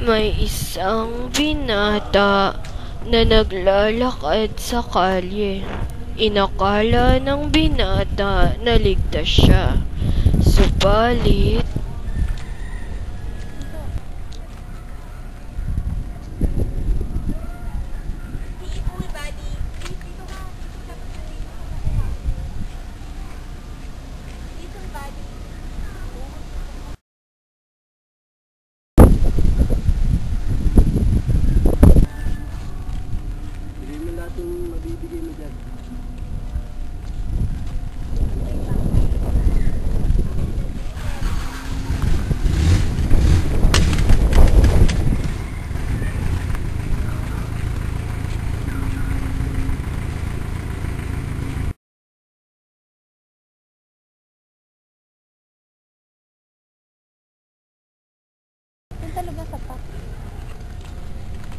May isang binata na naglalakad sa kalye. Inakala ng binata na ligtas siya. Subalit, mabibigay mo dyan.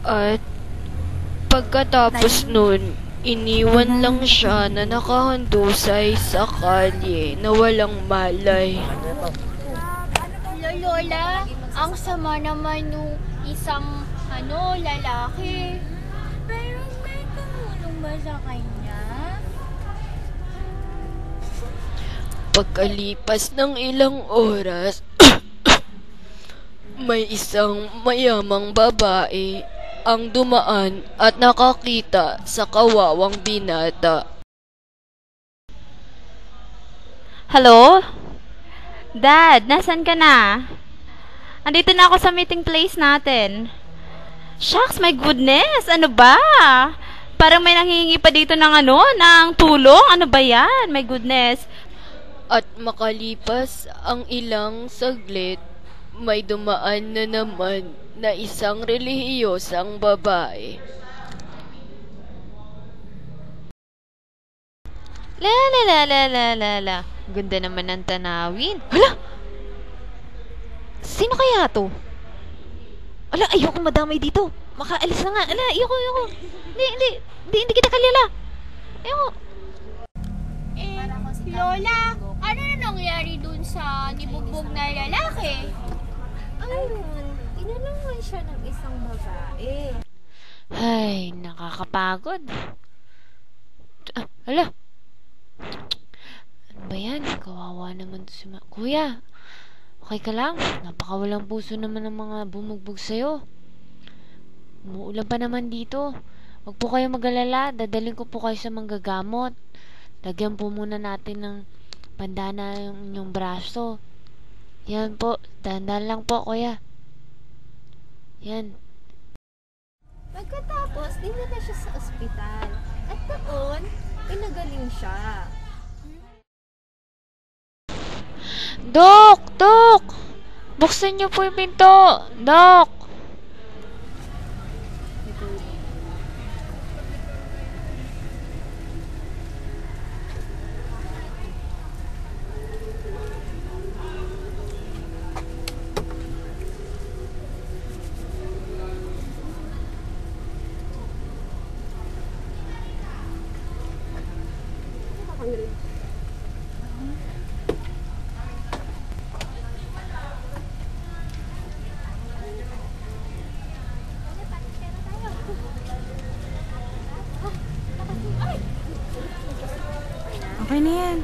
at pagkatapos nun, iniwan lang siya na nakahandusay sa kalye na walang malay. Lola, ang sama naman nung isang lalaki. Pero may tumulong ba sa kanya? Pagkalipas ng ilang oras, may isang mayamang babae ang dumaan at nakakita sa kawawang binata. Hello? Dad, nasan ka na? Andito na ako sa meeting place natin. Shucks, my goodness! Ano ba? Parang may nanghihingi pa dito ng tulong? Ano ba yan? My goodness. At makalipas ang ilang saglit, may dumaan na naman na isang relihiyosang babae. La. Ganda naman ng tanawin. Hala! Sino kaya to? Ala, ayoko madamay dito. Makaalis na nga. Ala, ayoko. Hindi kita kalila. Ayoko. Lola, ano na nangyari dun sa nibugbog na lalaki? Inalungan siya ng isang babae. Ay, nakakapagod. Hala. Ano ba yan? Kawawa naman to si Kuya, okay ka lang? Napakawalang puso naman ng mga bumugbog sa'yo. Umuulan pa naman dito. Huwag po kayo mag-alala. Dadaling ko po kayo sa manggagamot. Lagyan po muna natin ng bandana yung inyong braso. Yan po. Dahan-dahan lang po, Kuya. Yan. Pagkatapos, dinala siya sa ospital. At doon, pinagaling siya. Dok! Buksan niyo po yung pinto! Dok! Okay na yan.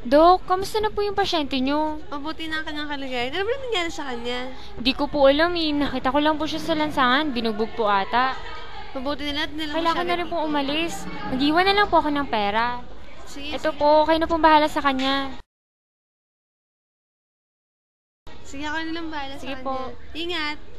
Dok, kamusta na po yung pasyente nyo? Mabuti na ang kanyang kalagayan. Ano ba nangyari sa kanya? Di ko po alam eh. Nakita ko lang po siya sa lansangan. Binugbog po ata. Mabuti na natin nila. Kailangan na rin po umalis. Nag-iwan na lang po ako ng pera. Sige, Ito po, kayo na pong bahala sa kanya. Sige, ako na lang bahala sa Sige kanya. po. Ingat!